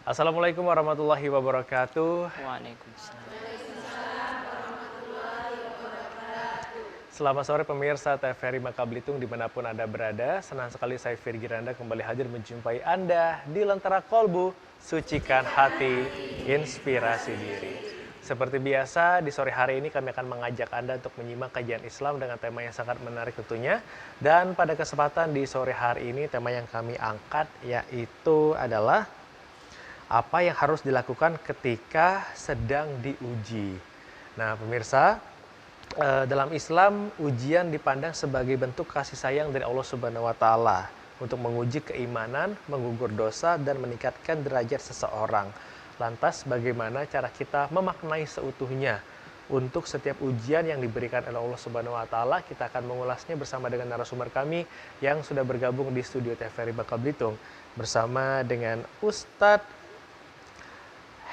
Assalamualaikum warahmatullahi wabarakatuh. Waalaikumsalam. Selamat sore pemirsa TVRI Bangka Belitung dimanapun Anda berada. Senang sekali saya Virgi Randa kembali hadir menjumpai Anda di Lentera Kolbu, sucikan hati, inspirasi diri. Seperti biasa, di sore hari ini kami akan mengajak Anda untuk menyimak kajian Islam dengan tema yang sangat menarik tentunya. Dan pada kesempatan di sore hari ini, tema yang kami angkat yaitu adalah apa yang harus dilakukan ketika sedang diuji. Nah, pemirsa, dalam Islam, ujian dipandang sebagai bentuk kasih sayang dari Allah Subhanahu wa Ta'ala untuk menguji keimanan, mengukur dosa, dan meningkatkan derajat seseorang. Lantas, bagaimana cara kita memaknai seutuhnya? Untuk setiap ujian yang diberikan oleh Allah Subhanahu wa Ta'ala, kita akan mengulasnya bersama dengan narasumber kami yang sudah bergabung di studio TVRI Bangka Belitung bersama dengan Ustadz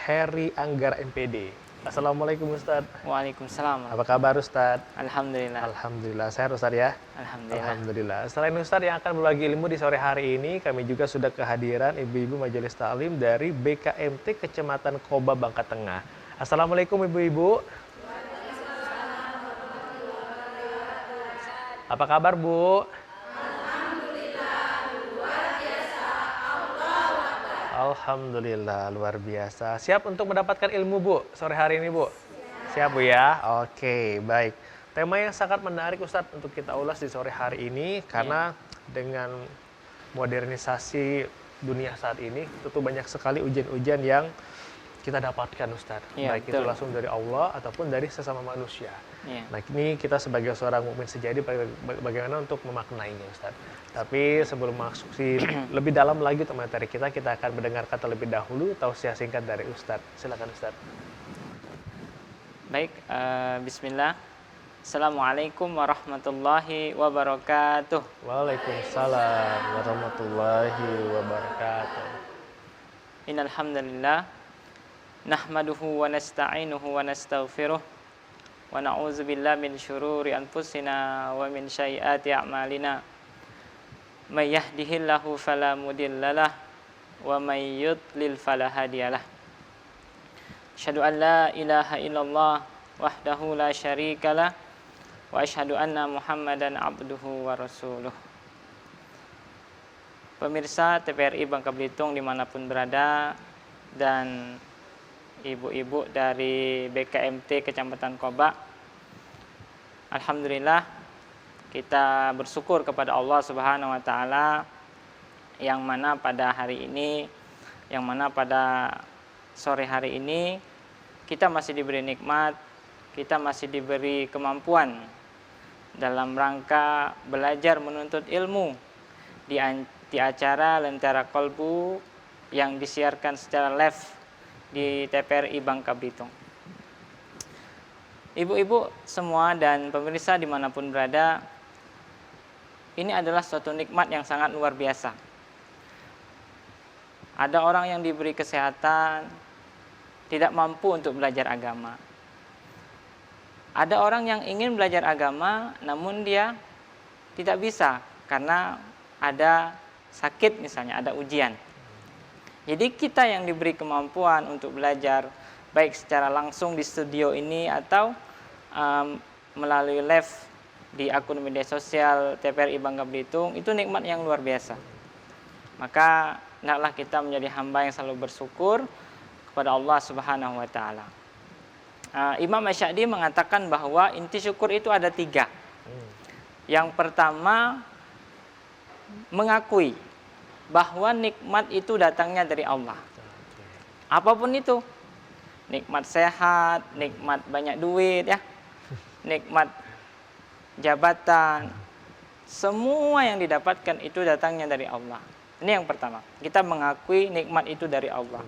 Heri Anggar MPD. Assalamualaikum Ustadz. Waalaikumsalam. Apa kabar Ustadz? Alhamdulillah. Alhamdulillah, sehat Ustadz ya? Alhamdulillah. Alhamdulillah. Selain Ustadz yang akan berbagi ilmu di sore hari ini, kami juga sudah kehadiran ibu-ibu majelis taklim dari BKMT Kecamatan Koba, Bangka Tengah. Assalamualaikum ibu-ibu. Apa kabar Bu? Alhamdulillah, luar biasa. Siap untuk mendapatkan ilmu Bu sore hari ini Bu? Siap Bu ya? Oke, baik. Tema yang sangat menarik Ustadz untuk kita ulas di sore hari ini karena dengan modernisasi dunia saat ini tentu banyak sekali ujian-ujian yang kita dapatkan Ustadz. Ya, baik itu betul. langsung dari Allah ataupun dari sesama manusia. Ya. Nah, ini kita sebagai seorang mukmin sejati bagaimana untuk memaknainya Ustadz. Tapi sebelum masuk lebih dalam lagi untuk materi kita akan mendengarkan terlebih dahulu tausiah singkat dari Ustadz. Silakan Ustadz. Baik, bismillah. Assalamualaikum warahmatullahi wabarakatuh. Waalaikumsalam warahmatullahi wabarakatuh. Innal hamdalillah nahmaduhu wa nasta'inuhu wa nastaghfiruh wa na'udzu billahi min syururi anfusina wa min sayyiati a'malina. May yahdihillahu fala mudhillalah wa may yudlil fala hadiyalah. Asyhadu an la ilaha illallah wahdahu la syarikalah wa asyhadu anna Muhammadan abduhu wa rasuluh. Pemirsa TVRI Bangka Belitung dimanapun berada dan ibu-ibu dari BKMT Kecamatan Koba, alhamdulillah kita bersyukur kepada Allah Subhanahu wa Ta'ala yang mana pada hari ini, yang mana pada sore hari ini kita masih diberi nikmat, kita masih diberi kemampuan dalam rangka belajar menuntut ilmu di acara Lentera Kolbu yang disiarkan secara live di TVRI Bangka Belitung. Ibu-ibu semua dan pemirsa dimanapun berada, ini adalah suatu nikmat yang sangat luar biasa. Ada orang yang diberi kesehatan, tidak mampu untuk belajar agama. Ada orang yang ingin belajar agama, namun dia tidak bisa karena ada sakit misalnya, ada ujian. Jadi kita yang diberi kemampuan untuk belajar, baik secara langsung di studio ini atau melalui live di akun media sosial TVRI Bangka Belitung, itu nikmat yang luar biasa. Maka hendaklah kita menjadi hamba yang selalu bersyukur kepada Allah Subhanahu wa Ta'ala. Imam Asy'adi mengatakan bahwa inti syukur itu ada 3. Yang pertama, mengakui bahwa nikmat itu datangnya dari Allah. Apapun itu, nikmat sehat, nikmat banyak duit ya, nikmat jabatan, semua yang didapatkan itu datangnya dari Allah. Ini yang pertama, kita mengakui nikmat itu dari Allah.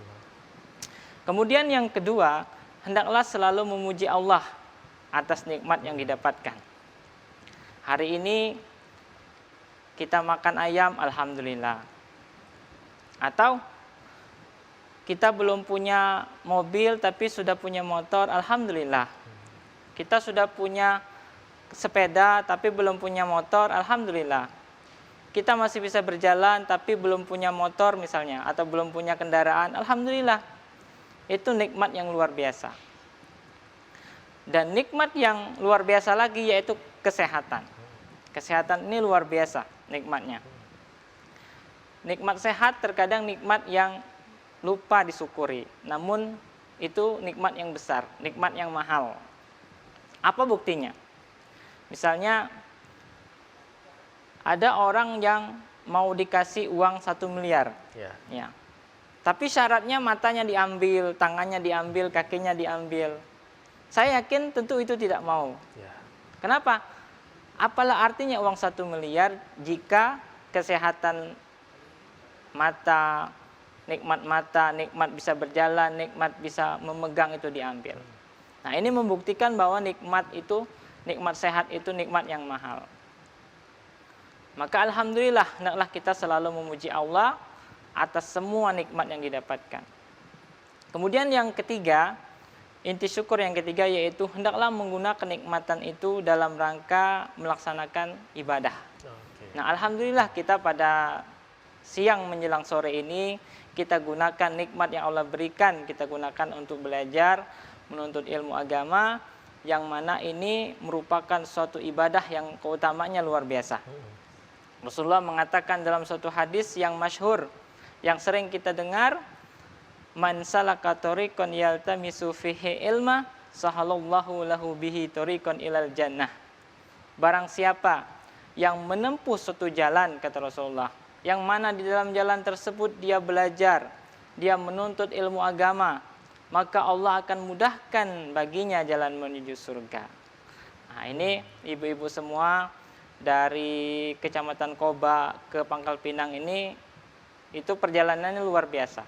Kemudian yang kedua, hendaklah selalu memuji Allah atas nikmat yang didapatkan. Hari ini kita makan ayam, alhamdulillah. Atau kita belum punya mobil tapi sudah punya motor, alhamdulillah. Kita sudah punya sepeda tapi belum punya motor, alhamdulillah. kita masih bisa berjalan tapi belum punya motor misalnya atau belum punya kendaraan, alhamdulillah. Itu nikmat yang luar biasa. Dan nikmat yang luar biasa lagi yaitu kesehatan. Kesehatan ini luar biasa nikmatnya. Nikmat sehat terkadang nikmat yang lupa disyukuri. Namun itu nikmat yang besar, nikmat yang mahal. Apa buktinya? Misalnya ada orang yang mau dikasih uang 1 miliar. Ya. Tapi syaratnya matanya diambil, tangannya diambil, kakinya diambil. Saya yakin tentu itu tidak mau. Kenapa? Apalah artinya uang 1 miliar jika kesehatan mata, nikmat bisa berjalan, nikmat bisa memegang itu diambil. Nah, ini membuktikan bahwa nikmat sehat itu nikmat yang mahal. Maka alhamdulillah, hendaklah kita selalu memuji Allah atas semua nikmat yang didapatkan. Kemudian yang ketiga, inti syukur yang ketiga yaitu hendaklah menggunakan kenikmatan itu dalam rangka melaksanakan ibadah. Nah, alhamdulillah kita pada siang menjelang sore ini kita gunakan nikmat yang Allah berikan, kita gunakan untuk belajar, menuntut ilmu agama, yang mana ini merupakan suatu ibadah yang keutamanya luar biasa. Rasulullah mengatakan dalam suatu hadis yang masyhur, yang sering kita dengar, man salaka tariqan yaltamisu fihi ilma sahalallahu lahu bihi tariqan ilal jannah. Barang siapa yang menempuh suatu jalan, kata Rasulullah, yang mana di dalam jalan tersebut dia belajar, dia menuntut ilmu agama, maka Allah akan mudahkan baginya jalan menuju surga. Nah, ini ibu-ibu semua dari Kecamatan Koba ke Pangkal Pinang ini, itu perjalanannya luar biasa.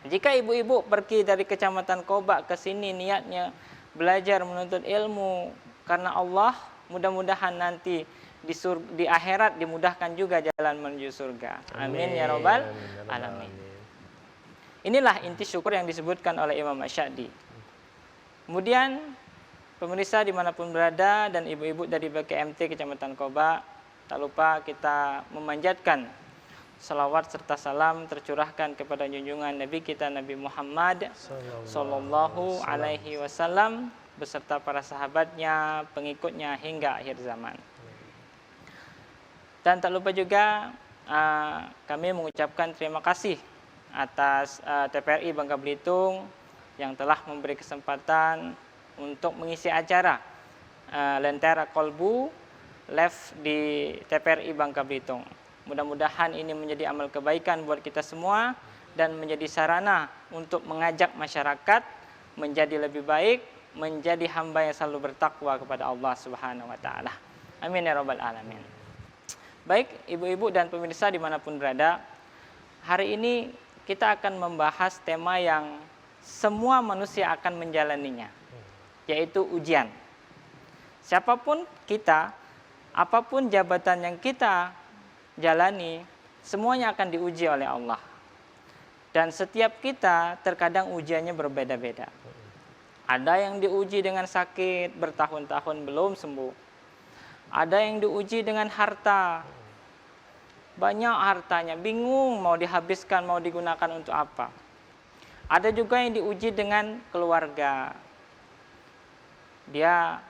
Jika ibu-ibu pergi dari Kecamatan Koba ke sini niatnya belajar menuntut ilmu karena Allah, mudah-mudahan nanti di akhirat dimudahkan juga jalan menuju surga. Amin ya rabbal alamin. Inilah inti syukur yang disebutkan oleh Imam Asy-Sya'di. Kemudian pemirsa dimanapun berada dan ibu-ibu dari BKMT Kecamatan Koba, tak lupa kita memanjatkan salawat serta salam tercurahkan kepada junjungan Nabi kita Nabi Muhammad Sallallahu Alaihi Wasallam beserta para sahabatnya, pengikutnya hingga akhir zaman. Dan tak lupa juga kami mengucapkan terima kasih atas TPRI Bangka Belitung yang telah memberi kesempatan untuk mengisi acara Lentera Kolbu Live di TPRI Bangka Belitung. Mudah-mudahan ini menjadi amal kebaikan buat kita semua dan menjadi sarana untuk mengajak masyarakat menjadi lebih baik, menjadi hamba yang selalu bertakwa kepada Allah Subhanahu wa taala. Amin ya rabbal alamin. Baik, ibu-ibu dan pemirsa dimanapun berada, hari ini kita akan membahas tema yang semua manusia akan menjalaninya, yaitu ujian. Siapapun kita, apapun jabatan yang kita jalani, semuanya akan diuji oleh Allah. Dan setiap kita terkadang ujiannya berbeda-beda. Ada yang diuji dengan sakit bertahun-tahun belum sembuh. Ada yang diuji dengan harta. Banyak hartanya, bingung mau dihabiskan, mau digunakan untuk apa. Ada juga yang diuji dengan keluarga. Dia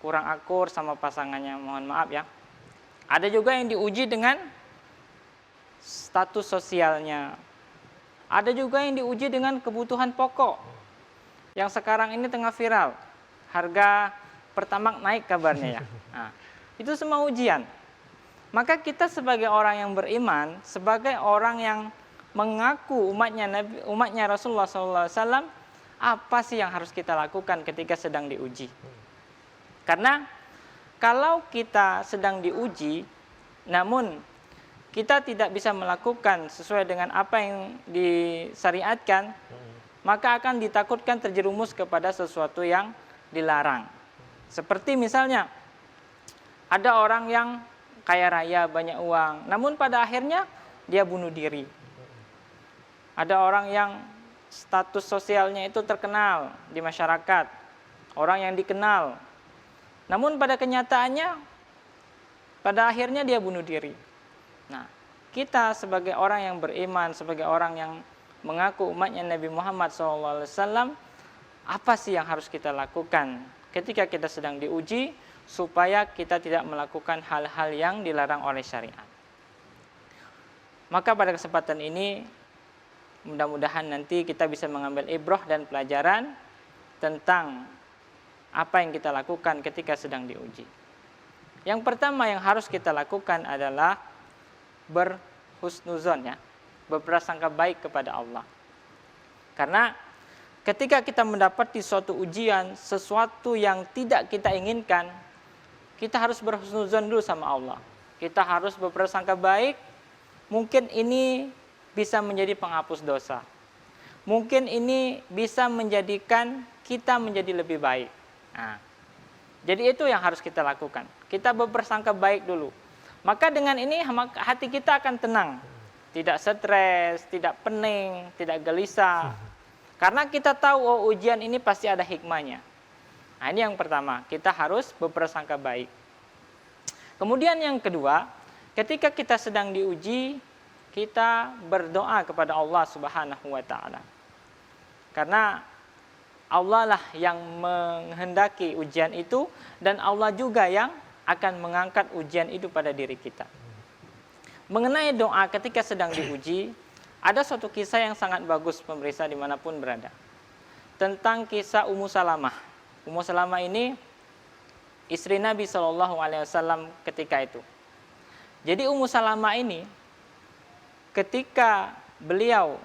kurang akur sama pasangannya, mohon maaf ya. Ada juga yang diuji dengan status sosialnya. Ada juga yang diuji dengan kebutuhan pokok. Yang sekarang ini tengah viral. Harga Pertamax naik kabarnya ya. Nah, itu semua ujian. Maka kita sebagai orang yang beriman, sebagai orang yang mengaku umatnya Rasulullah SAW, apa sih yang harus kita lakukan ketika sedang diuji? Karena kalau kita sedang diuji, namun kita tidak bisa melakukan sesuai dengan apa yang disyariatkan, maka akan ditakutkan terjerumus kepada sesuatu yang dilarang. Seperti misalnya, ada orang yang kaya raya, banyak uang, namun pada akhirnya dia bunuh diri. Ada orang yang status sosialnya itu terkenal di masyarakat, orang yang dikenal, namun pada kenyataannya, pada akhirnya dia bunuh diri. Nah, kita sebagai orang yang beriman, sebagai orang yang mengaku umatnya Nabi Muhammad SAW, apa sih yang harus kita lakukan ketika kita sedang diuji supaya kita tidak melakukan hal-hal yang dilarang oleh syariat. Maka pada kesempatan ini mudah-mudahan nanti kita bisa mengambil ibrah dan pelajaran tentang apa yang kita lakukan ketika sedang diuji. Yang pertama yang harus kita lakukan adalah berhusnuzon, ya, berprasangka baik kepada Allah. Karena ketika kita mendapati suatu ujian, sesuatu yang tidak kita inginkan, kita harus berhusnuzon dulu sama Allah. Kita harus berprasangka baik, mungkin ini bisa menjadi penghapus dosa. Mungkin ini bisa menjadikan kita menjadi lebih baik. Nah, jadi itu yang harus kita lakukan. Kita berprasangka baik dulu. Maka dengan ini hati kita akan tenang. Tidak stres, tidak pening, tidak gelisah. Karena kita tahu ujian ini pasti ada hikmahnya. Nah, ini yang pertama, kita harus berprasangka baik. Kemudian yang kedua, ketika kita sedang diuji, kita berdoa kepada Allah Subhanahu wa taala. Karena Allah lah yang menghendaki ujian itu dan Allah juga yang akan mengangkat ujian itu pada diri kita. Mengenai doa ketika sedang diuji, ada suatu kisah yang sangat bagus pemirsa dimanapun berada. Tentang kisah Ummu Salamah. Ummu Salamah ini istri Nabi SAW ketika itu. Jadi Ummu Salamah ini ketika beliau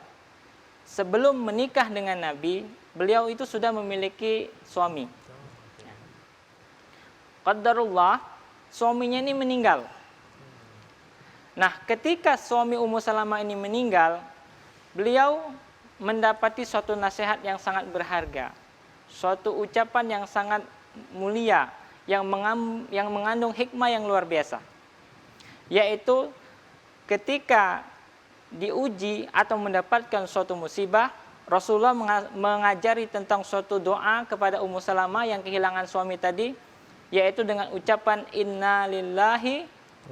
sebelum menikah dengan Nabi, beliau itu sudah memiliki suami. Qadarullah, suaminya ini meninggal. Nah, ketika suami Ummu Salamah ini meninggal, beliau mendapati suatu nasihat yang sangat berharga, suatu ucapan yang sangat mulia, yang mengandung hikmah yang luar biasa. Yaitu ketika diuji atau mendapatkan suatu musibah, Rasulullah mengajari tentang suatu doa kepada Ummu Salamah yang kehilangan suami tadi, yaitu dengan ucapan inna lillahi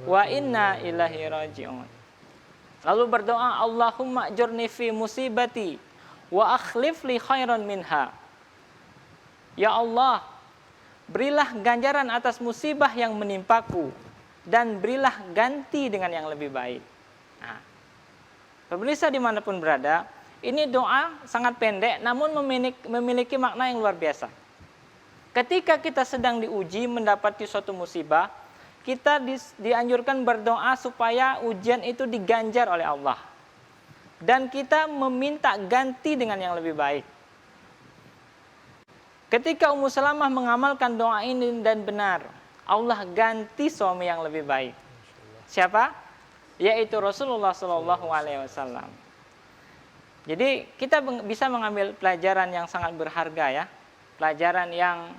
wa inna ilaihi raji'un. Lalu berdoa, Allahumma ajurni fi musibati wa akhlif li khairan minha. Ya Allah, berilah ganjaran atas musibah yang menimpaku dan berilah ganti dengan yang lebih baik. Nah, pemirsa dimanapun berada, ini doa sangat pendek namun memiliki makna yang luar biasa. Ketika kita sedang diuji mendapati suatu musibah, kita dianjurkan berdoa supaya ujian itu diganjar oleh Allah. Dan kita meminta ganti dengan yang lebih baik. Ketika Ummu Salamah mengamalkan doa ini dan benar, Allah ganti suami yang lebih baik. Siapa? Yaitu Rasulullah SAW. Jadi kita bisa mengambil pelajaran yang sangat berharga, ya. Pelajaran yang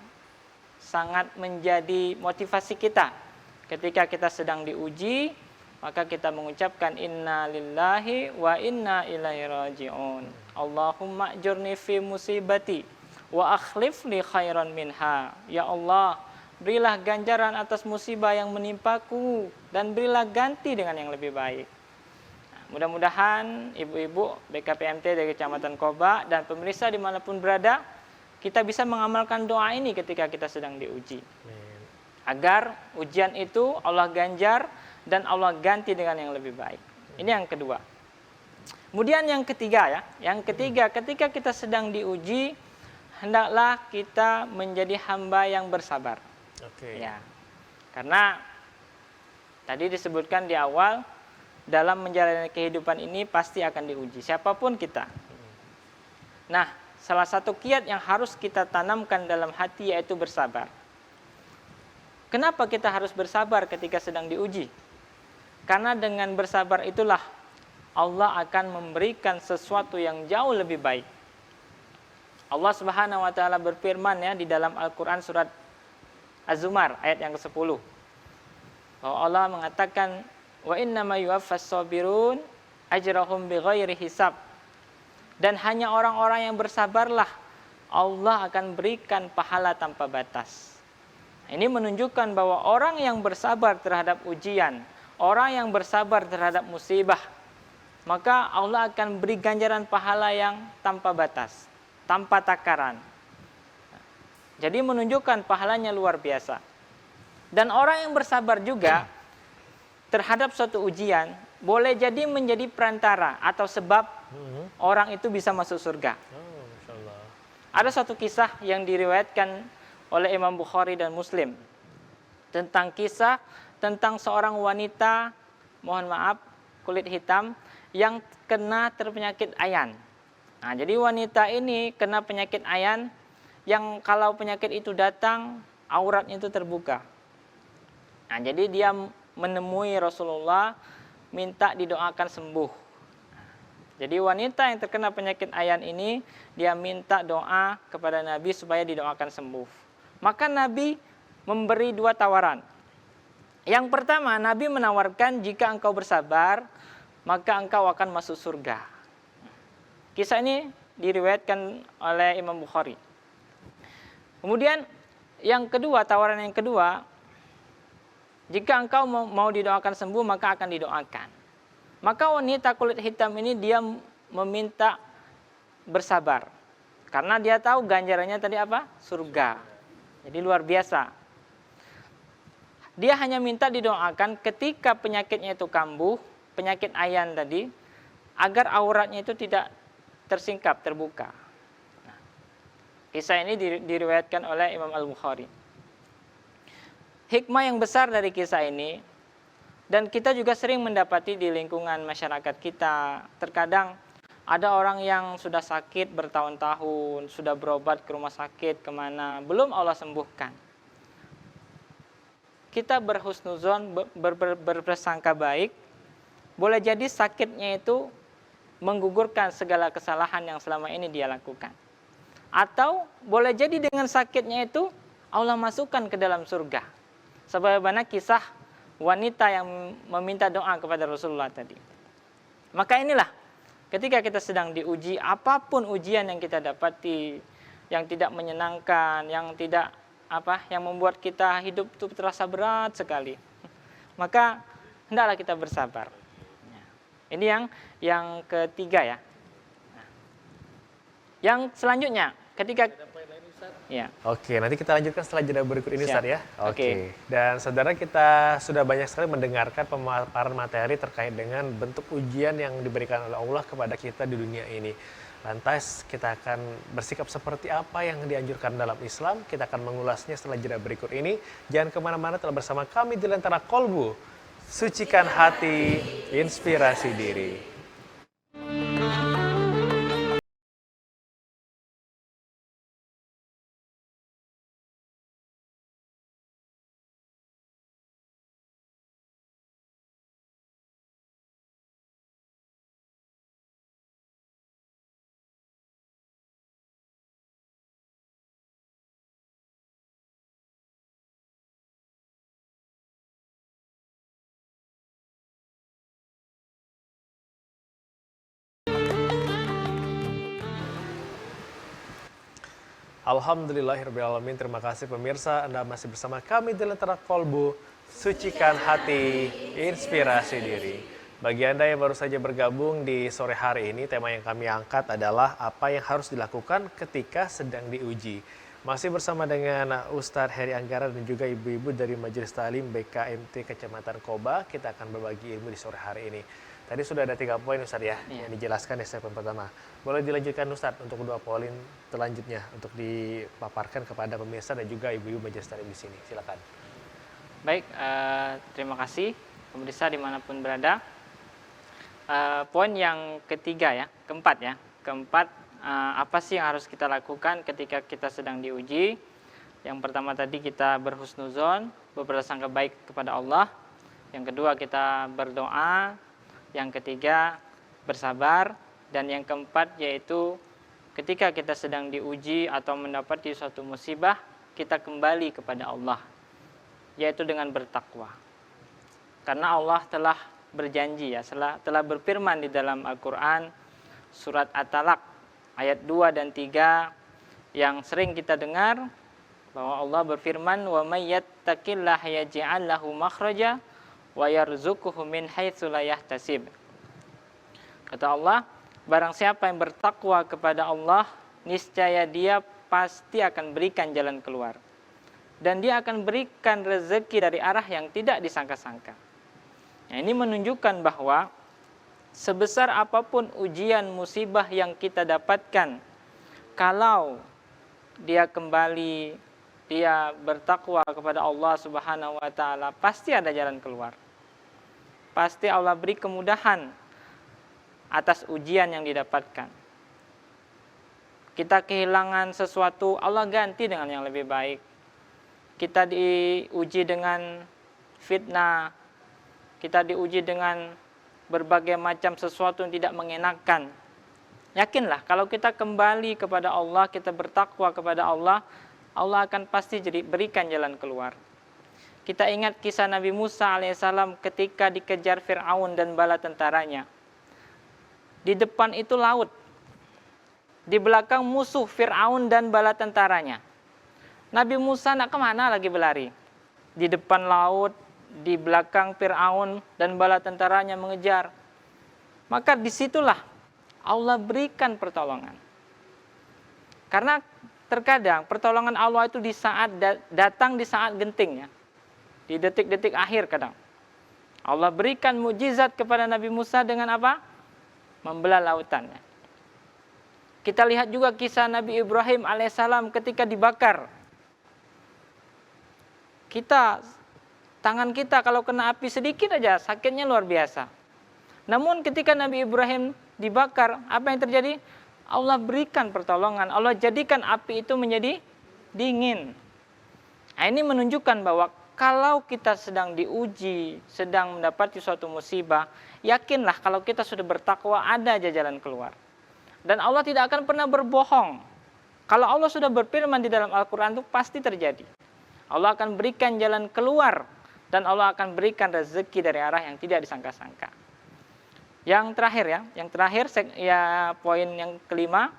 sangat menjadi motivasi kita. Ketika kita sedang diuji, maka kita mengucapkan inna lillahi wa inna ilaihi raji'un. Allahumma ajurni fi musibati wa akhlif li khairan minha. Ya Allah, berilah ganjaran atas musibah yang menimpaku dan berilah ganti dengan yang lebih baik. Nah, mudah-mudahan ibu-ibu BKPMT dari Kecamatan Koba dan pemirsa dimanapun berada, kita bisa mengamalkan doa ini ketika kita sedang diuji. Agar ujian itu Allah ganjar dan Allah ganti dengan yang lebih baik. Ini yang kedua. Kemudian yang ketiga, ya. Yang ketiga, ketika kita sedang diuji, hendaklah kita menjadi hamba yang bersabar. Oke. Ya. Karena tadi disebutkan di awal, dalam menjalani kehidupan ini pasti akan diuji, siapapun kita. Nah, salah satu kiat yang harus kita tanamkan dalam hati yaitu bersabar. Kenapa kita harus bersabar ketika sedang diuji? Karena dengan bersabar itulah Allah akan memberikan sesuatu yang jauh lebih baik. Allah Subhanahu wa taala berfirman, ya, di dalam Al-Qur'an surat Az-Zumar ayat yang ke-10. Bahwa Allah mengatakan wa innama yuwaffas sabirun ajrahum bighairi hisab. Dan hanya orang-orang yang bersabarlah Allah akan berikan pahala tanpa batas. Ini menunjukkan bahwa orang yang bersabar terhadap ujian, orang yang bersabar terhadap musibah, maka Allah akan beri ganjaran pahala yang tanpa batas, tanpa takaran. Jadi menunjukkan pahalanya luar biasa. Dan orang yang bersabar juga terhadap suatu ujian boleh jadi menjadi perantara atau sebab orang itu bisa masuk surga. Oh, Masya Allah. Ada suatu kisah yang diriwayatkan oleh Imam Bukhari dan Muslim tentang kisah tentang seorang wanita, mohon maaf, kulit hitam yang kena terpenyakit ayan. Nah, jadi wanita ini kena penyakit ayan yang kalau penyakit itu datang, auratnya itu terbuka. Nah, jadi dia menemui Rasulullah, minta didoakan sembuh. Jadi wanita yang terkena penyakit ayan ini, dia minta doa kepada Nabi supaya didoakan sembuh. Maka Nabi memberi 2 tawaran. Yang pertama, Nabi menawarkan jika engkau bersabar, maka engkau akan masuk surga. Kisah ini diriwayatkan oleh Imam Bukhari. Kemudian yang kedua, tawaran yang kedua, jika engkau mau didoakan sembuh, maka akan didoakan. Maka wanita kulit hitam ini dia meminta bersabar. Karena dia tahu ganjarannya tadi apa? Surga. Jadi luar biasa. Dia hanya minta didoakan ketika penyakitnya itu kambuh, penyakit ayan tadi, agar auratnya itu tidak tersingkap, terbuka. Nah, kisah ini diriwayatkan oleh Imam Al-Bukhari. Hikmah yang besar dari kisah ini, dan kita juga sering mendapati di lingkungan masyarakat kita, terkadang ada orang yang sudah sakit bertahun-tahun, sudah berobat ke rumah sakit, kemana, belum Allah sembuhkan. Kita berhusnuzon, berprasangka baik, boleh jadi sakitnya itu menggugurkan segala kesalahan yang selama ini dia lakukan. Atau boleh jadi dengan sakitnya itu Allah masukkan ke dalam surga. Sebagaimana kisah wanita yang meminta doa kepada Rasulullah tadi. Maka inilah ketika kita sedang diuji, apapun ujian yang kita dapati, yang tidak menyenangkan, yang tidak yang membuat kita hidup itu terasa berat sekali, maka hendaklah kita bersabar. Ini yang ketiga ya. Yang selanjutnya, ketika ya. Oke, nanti kita lanjutkan setelah jeda berikut ini, Ustaz ya. Oke. Dan saudara, kita sudah banyak sekali mendengarkan pemaparan materi terkait dengan bentuk ujian yang diberikan oleh Allah kepada kita di dunia ini. Lantas kita akan bersikap seperti apa yang dianjurkan dalam Islam. Kita akan mengulasnya setelah jeda berikut ini. Jangan kemana-mana, telah bersama kami di Lentera Kolbu. Sucikan hati, inspirasi diri. Alhamdulillahirrahmanirrahim. Terima kasih pemirsa, Anda masih bersama kami di Lentera Kolbu. Sucikan hati, inspirasi diri. Bagi Anda yang baru saja bergabung di sore hari ini, tema yang kami angkat adalah apa yang harus dilakukan ketika sedang diuji. Masih bersama dengan Ustadz Heri Anggara dan juga ibu-ibu dari Majelis Ta'lim BKMT Kecamatan Koba. Kita akan berbagi ilmu di sore hari ini. Tadi sudah ada 3 poin Ustadz ya, yang dijelaskan di segmen pertama. Boleh dilanjutkan Ustadz untuk 2 poin selanjutnya untuk dipaparkan kepada pemirsa dan juga ibu-ibu Majelis Ta'lim di sini. Silakan. Baik, terima kasih pemirsa dimanapun berada. Poin yang ketiga ya, keempat, apa sih yang harus kita lakukan ketika kita sedang diuji? Yang pertama tadi kita berhusnuzon, berprasangka baik kepada Allah. Yang kedua kita berdoa. Yang ketiga bersabar. Dan yang keempat yaitu ketika kita sedang diuji atau mendapati suatu musibah, kita kembali kepada Allah, yaitu dengan bertakwa. Karena Allah telah berjanji ya, telah berfirman di dalam Al-Quran surat At-Talaq ayat 2 dan 3 yang sering kita dengar, bahwa Allah berfirman, wa may yattaqillaha yaj'al lahu makhraja wa yarzuquhu min haitsu la yahtasib. Kata Allah, barang siapa yang bertakwa kepada Allah, niscaya dia pasti akan berikan jalan keluar. Dan dia akan berikan rezeki dari arah yang tidak disangka-sangka. Nah, ini menunjukkan bahwa sebesar apapun ujian musibah yang kita dapatkan, kalau dia kembali, dia bertakwa kepada Allah Subhanahu wa taala, pasti ada jalan keluar. Pasti Allah beri kemudahan atas ujian yang didapatkan. Kita kehilangan sesuatu, Allah ganti dengan yang lebih baik. Kita diuji dengan fitnah, kita diuji dengan berbagai macam sesuatu yang tidak mengenakan. Yakinlah, kalau kita kembali kepada Allah, kita bertakwa kepada Allah, Allah akan pasti berikan jalan keluar. Kita ingat kisah Nabi Musa alaihissalam ketika dikejar Fir'aun dan bala tentaranya. Di depan itu laut, di belakang musuh Fir'aun dan bala tentaranya. Nabi Musa nak kemana lagi berlari? Di depan laut, di belakang Fir'aun dan bala tentaranya mengejar. Maka disitulah Allah berikan pertolongan. Karena terkadang pertolongan Allah itu datang di saat genting ya. Di detik-detik akhir kadang. Allah berikan mukjizat kepada Nabi Musa dengan apa? Membelah lautannya. Kita lihat juga kisah Nabi Ibrahim alaihissalam ketika dibakar. Tangan kita kalau kena api sedikit aja sakitnya luar biasa. Namun ketika Nabi Ibrahim dibakar, apa yang terjadi? Allah berikan pertolongan, Allah jadikan api itu menjadi dingin. Nah, ini menunjukkan bahwa kalau kita sedang diuji, sedang mendapati suatu musibah, yakinlah kalau kita sudah bertakwa ada aja jalan keluar. Dan Allah tidak akan pernah berbohong. Kalau Allah sudah berfirman di dalam Al-Quran itu pasti terjadi. Allah akan berikan jalan keluar dan Allah akan berikan rezeki dari arah yang tidak disangka-sangka. Yang terakhir ya poin yang kelima,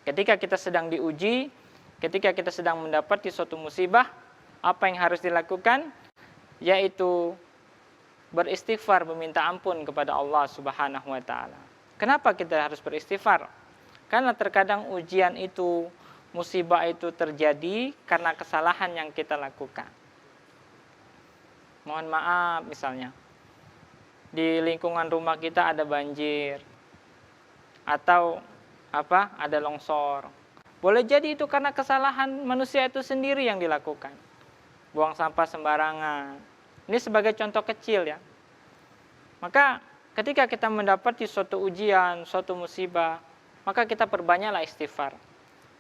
ketika kita sedang diuji, ketika kita sedang mendapati suatu musibah, apa yang harus dilakukan? Yaitu beristighfar, meminta ampun kepada Allah Subhanahu wa taala. Kenapa kita harus beristighfar? Karena terkadang ujian itu, musibah itu terjadi karena kesalahan yang kita lakukan. Mohon maaf misalnya, di lingkungan rumah kita ada banjir, atau ada longsor. Boleh jadi itu karena kesalahan manusia itu sendiri yang dilakukan. Buang sampah sembarangan. Ini sebagai contoh kecil ya. Maka ketika kita mendapati suatu ujian, suatu musibah, maka kita perbanyaklah istighfar.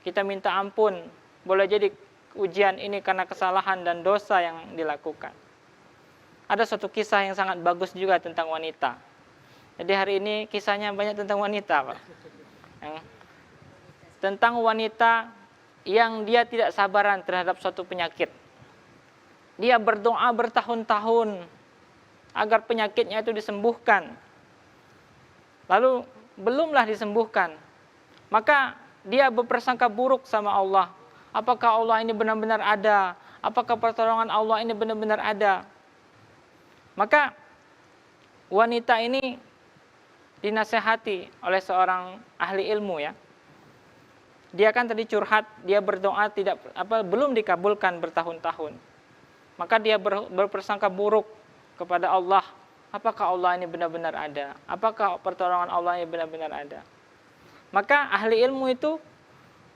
Kita minta ampun. Boleh jadi ujian ini karena kesalahan dan dosa yang dilakukan. Ada suatu kisah yang sangat bagus juga tentang wanita. Jadi hari ini kisahnya banyak tentang wanita, Pak. Tentang wanita yang dia tidak sabaran terhadap suatu penyakit. Dia berdoa bertahun-tahun agar penyakitnya itu disembuhkan. Lalu belumlah disembuhkan. Maka dia berprasangka buruk sama Allah. Apakah Allah ini benar-benar ada? Apakah pertolongan Allah ini benar-benar ada? Maka wanita ini dinasehati oleh seorang ahli ilmu ya. Dia kan tadi curhat, dia berdoa belum dikabulkan bertahun-tahun. Maka dia berprasangka buruk kepada Allah. Apakah Allah ini benar-benar ada? Apakah pertolongan Allah ini benar-benar ada? Maka ahli ilmu itu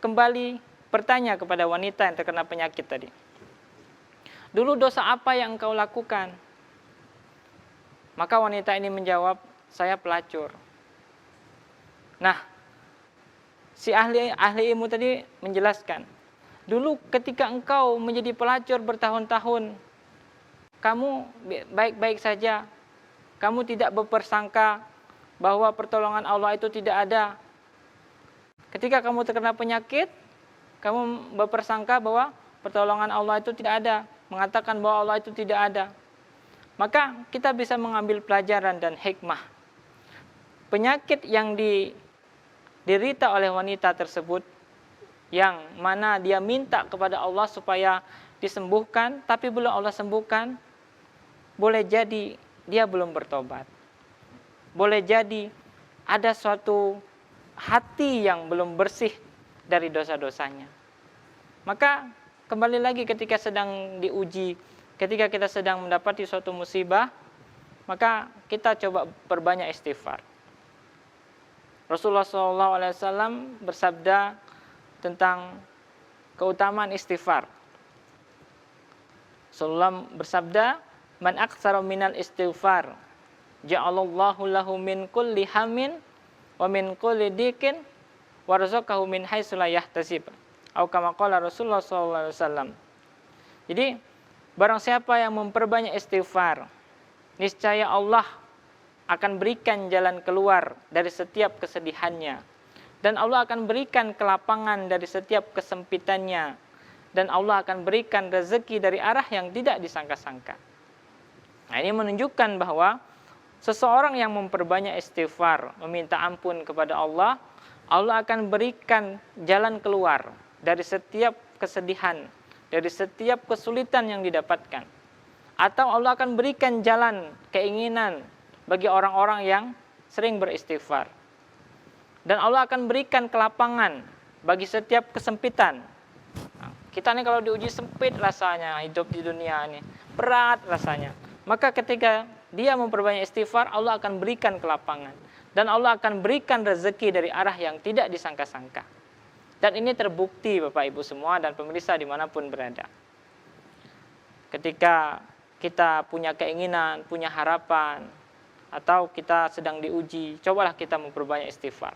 kembali bertanya kepada wanita yang terkena penyakit tadi. Dulu dosa apa yang engkau lakukan? Maka wanita ini menjawab, saya pelacur. Nah, si ahli ilmu tadi menjelaskan, dulu ketika engkau menjadi pelacur bertahun-tahun, kamu baik-baik saja. Kamu tidak berprasangka bahwa pertolongan Allah itu tidak ada. Ketika kamu terkena penyakit, kamu berprasangka bahwa pertolongan Allah itu tidak ada. Mengatakan bahwa Allah itu tidak ada. Maka kita bisa mengambil pelajaran dan hikmah. Penyakit yang diderita oleh wanita tersebut, yang mana dia minta kepada Allah supaya disembuhkan, tapi belum Allah sembuhkan, boleh jadi dia belum bertobat. Boleh jadi ada suatu hati yang belum bersih dari dosa-dosanya. Maka kembali lagi ketika sedang diuji, ketika kita sedang mendapati suatu musibah, maka kita coba perbanyak istighfar. Rasulullah SAW bersabda tentang keutamaan istighfar. Rasulullah bersabda, "Man aktsara minal istighfar, ja'alallahu lahu min kulli hamin wa min kulli dikin wa razaqahu min haitsu la yahtasib." Atau kama qala Rasulullah SAW. Jadi, barang siapa yang memperbanyak istighfar, niscaya Allah akan berikan jalan keluar dari setiap kesedihannya. Dan Allah akan berikan kelapangan dari setiap kesempitannya. Dan Allah akan berikan rezeki dari arah yang tidak disangka-sangka. Nah, ini menunjukkan bahwa seseorang yang memperbanyak istighfar, meminta ampun kepada Allah, Allah akan berikan jalan keluar dari setiap kesedihan, dari setiap kesulitan yang didapatkan. Atau Allah akan berikan jalan keinginan bagi orang-orang yang sering beristighfar. Dan Allah akan berikan kelapangan bagi setiap kesempitan. Nah, kita nih kalau diuji sempit rasanya hidup di dunia ini, berat rasanya. Maka ketika dia memperbanyak istighfar, Allah akan berikan kelapangan. Dan Allah akan berikan rezeki dari arah yang tidak disangka-sangka. Dan ini terbukti Bapak Ibu semua dan pemirsa dimanapun berada. Ketika kita punya keinginan, punya harapan, atau kita sedang diuji, cobalah kita memperbanyak istighfar.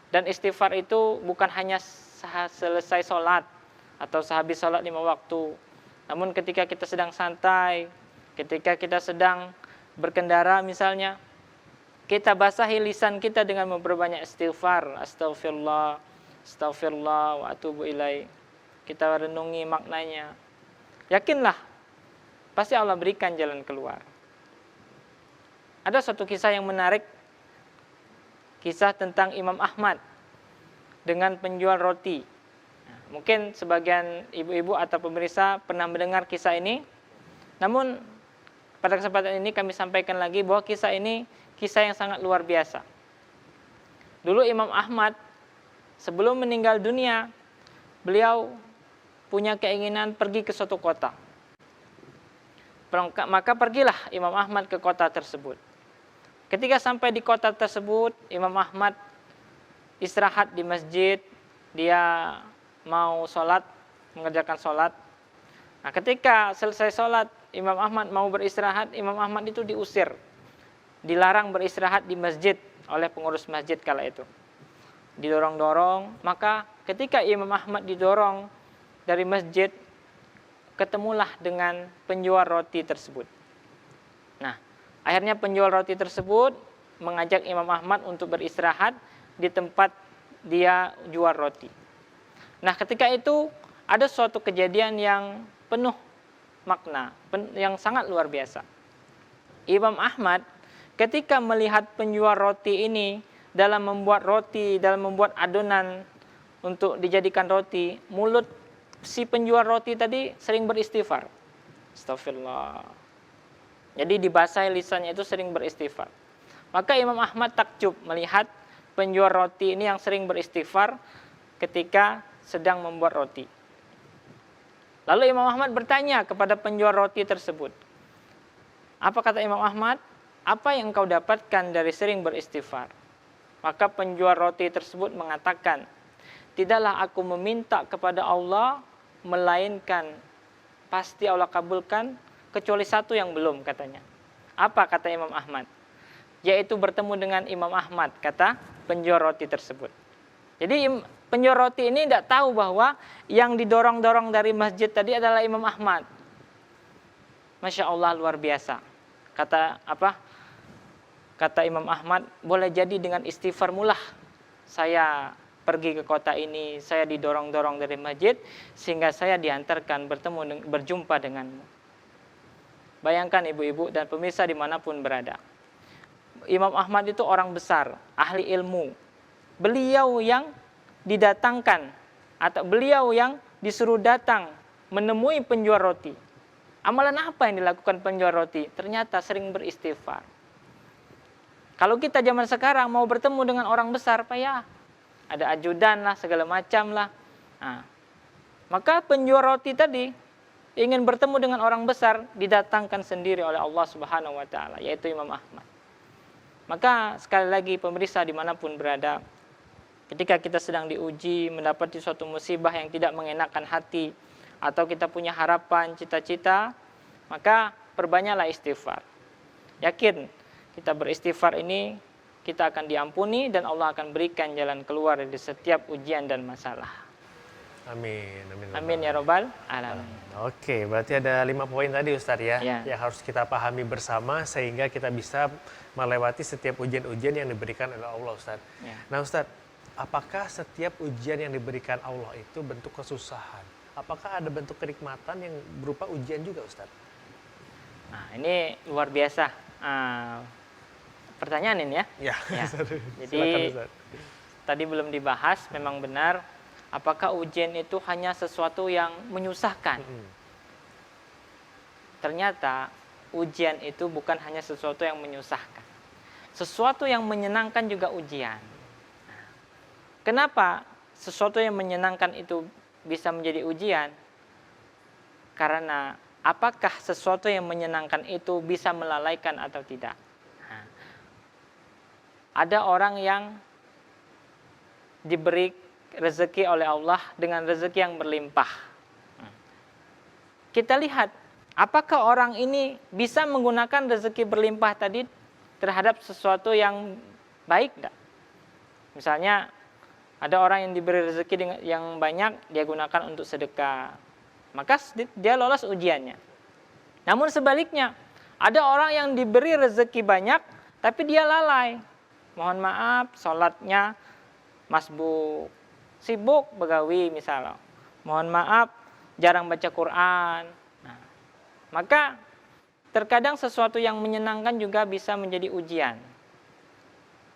Dan istighfar itu bukan hanya selesai sholat, atau sehabis sholat 5 waktu. Namun ketika kita sedang santai, ketika kita sedang berkendara misalnya, kita basahi lisan kita dengan memperbanyak istighfar. Astaghfirullah, astaghfirullah, wa atubu ilaih. Kita renungi maknanya. Yakinlah, pasti Allah berikan jalan keluar. Ada suatu kisah yang menarik. Kisah tentang Imam Ahmad dengan penjual roti. Nah, mungkin sebagian ibu-ibu atau pemirsa pernah mendengar kisah ini. Namun pada kesempatan ini kami sampaikan lagi bahwa kisah ini kisah yang sangat luar biasa. Dulu Imam Ahmad sebelum meninggal dunia, beliau punya keinginan pergi ke suatu kota. Maka pergilah Imam Ahmad ke kota tersebut. Ketika sampai di kota tersebut, Imam Ahmad istirahat di masjid, dia mau sholat, mengerjakan sholat. Nah, ketika selesai sholat, Imam Ahmad mau beristirahat, Imam Ahmad itu diusir. Dilarang beristirahat di masjid oleh pengurus masjid kala itu. Didorong-dorong, maka ketika Imam Ahmad didorong dari masjid, ketemulah dengan penjual roti tersebut. Nah, akhirnya penjual roti tersebut mengajak Imam Ahmad untuk beristirahat di tempat dia jual roti. Nah, ketika itu ada suatu kejadian yang penuh makna, yang sangat luar biasa. Imam Ahmad ketika melihat penjual roti ini dalam membuat roti, dalam membuat adonan untuk dijadikan roti, mulut si penjual roti tadi sering beristighfar. Astagfirullah. Jadi dibasahi lisannya itu sering beristighfar. Maka Imam Ahmad takjub melihat penjual roti ini yang sering beristighfar ketika sedang membuat roti. Lalu Imam Ahmad bertanya kepada penjual roti tersebut. Apa kata Imam Ahmad? Apa yang engkau dapatkan dari sering beristighfar? Maka penjual roti tersebut mengatakan, tidaklah aku meminta kepada Allah, melainkan pasti Allah kabulkan, kecuali satu yang belum, katanya. Apa kata Imam Ahmad? Yaitu bertemu dengan Imam Ahmad, kata penjual roti tersebut. Jadi penjual roti ini tidak tahu bahwa yang didorong-dorong dari masjid tadi adalah Imam Ahmad. Masya Allah, luar biasa. Kata Imam Ahmad, boleh jadi dengan istighfar mulah saya pergi ke kota ini, saya didorong-dorong dari masjid sehingga saya diantarkan berjumpa denganmu. Bayangkan ibu-ibu dan pemirsa dimanapun berada. Imam Ahmad itu orang besar, ahli ilmu. Beliau yang didatangkan atau beliau yang disuruh datang menemui penjual roti. Amalan apa yang dilakukan penjual roti? Ternyata sering beristighfar. Kalau kita zaman sekarang mau bertemu dengan orang besar, payah. Ada ajudan lah, segala macam lah. Nah, maka penjual roti tadi ingin bertemu dengan orang besar, didatangkan sendiri oleh Allah Subhanahu wa Ta'ala, yaitu Imam Ahmad. Maka sekali lagi pemirsa dimanapun berada, ketika kita sedang diuji, mendapati suatu musibah yang tidak mengenakan hati, atau kita punya harapan, cita-cita, maka perbanyaklah istighfar. Yakin kita beristighfar ini, kita akan diampuni dan Allah akan berikan jalan keluar dari setiap ujian dan masalah. Amin. Amin ya robbal alamin. Oke, berarti ada 5 poin tadi Ustadz ya, Ya. yang harus kita pahami bersama sehingga kita bisa melewati setiap ujian-ujian yang diberikan oleh Allah Ustadz. Ya. Nah Ustadz, apakah setiap ujian yang diberikan Allah itu bentuk kesusahan? Apakah ada bentuk kenikmatan yang berupa ujian juga Ustadz? Nah, ini luar biasa pertanyaan ini ya. Ya, Ya. Ustadz. Jadi Silakan Ustadz. tadi belum dibahas, memang benar. Apakah ujian itu hanya sesuatu yang menyusahkan? Ternyata ujian itu bukan hanya sesuatu yang menyusahkan. Sesuatu yang menyenangkan juga ujian. Kenapa sesuatu yang menyenangkan itu bisa menjadi ujian? Karena apakah sesuatu yang menyenangkan itu bisa melalaikan atau tidak? Ada orang yang diberi rezeki oleh Allah dengan rezeki yang berlimpah. Kita lihat, apakah orang ini bisa menggunakan rezeki berlimpah tadi terhadap sesuatu yang baik enggak? Misalnya, ada orang yang diberi rezeki yang banyak, dia gunakan untuk sedekah. Maka dia lolos ujiannya. Namun sebaliknya, ada orang yang diberi rezeki banyak, tapi dia lalai. Mohon maaf, sholatnya masbuk, sibuk begawi misalnya. Mohon maaf, jarang baca Quran. Nah, maka terkadang sesuatu yang menyenangkan juga bisa menjadi ujian.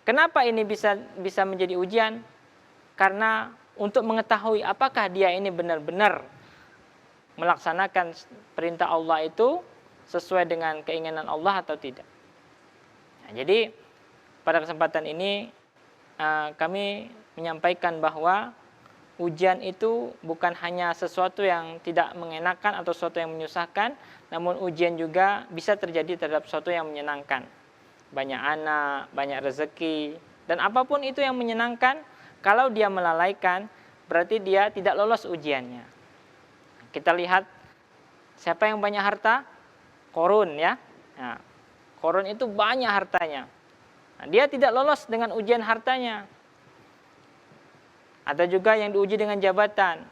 Kenapa ini bisa menjadi ujian? Karena untuk mengetahui apakah dia ini benar-benar melaksanakan perintah Allah itu sesuai dengan keinginan Allah atau tidak. Nah, jadi pada kesempatan ini kami menyampaikan bahwa ujian itu bukan hanya sesuatu yang tidak mengenakan atau sesuatu yang menyusahkan, namun ujian juga bisa terjadi terhadap sesuatu yang menyenangkan. Banyak anak, banyak rezeki, dan apapun itu yang menyenangkan, kalau dia melalaikan, berarti dia tidak lolos ujiannya. Kita lihat siapa yang banyak harta? Korun ya. Nah, Korun itu banyak hartanya. Nah, dia tidak lolos dengan ujian hartanya. Ada juga yang diuji dengan jabatan.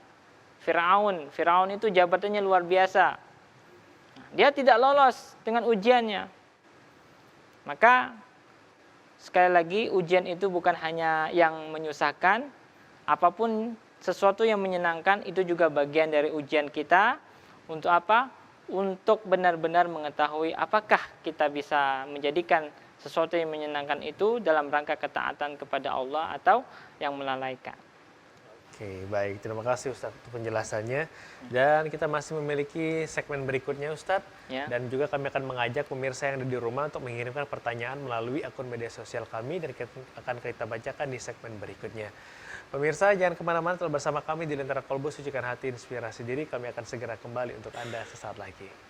Firaun itu jabatannya luar biasa. Dia tidak lolos dengan ujiannya. Maka sekali lagi ujian itu bukan hanya yang menyusahkan, apapun sesuatu yang menyenangkan itu juga bagian dari ujian kita. Untuk apa? Untuk benar-benar mengetahui apakah kita bisa menjadikan sesuatu yang menyenangkan itu dalam rangka ketaatan kepada Allah atau yang melalaikan. Oke, baik. Terima kasih Ustadz untuk penjelasannya. Dan kita masih memiliki segmen berikutnya Ustadz. Ya. Dan juga kami akan mengajak pemirsa yang ada di rumah untuk mengirimkan pertanyaan melalui akun media sosial kami. Dan akan kita bacakan di segmen berikutnya. Pemirsa, jangan kemana-mana, tetap bersama kami di Lentera Kolbu, Sucikan Hati, Inspirasi Diri. Kami akan segera kembali untuk Anda sesaat lagi.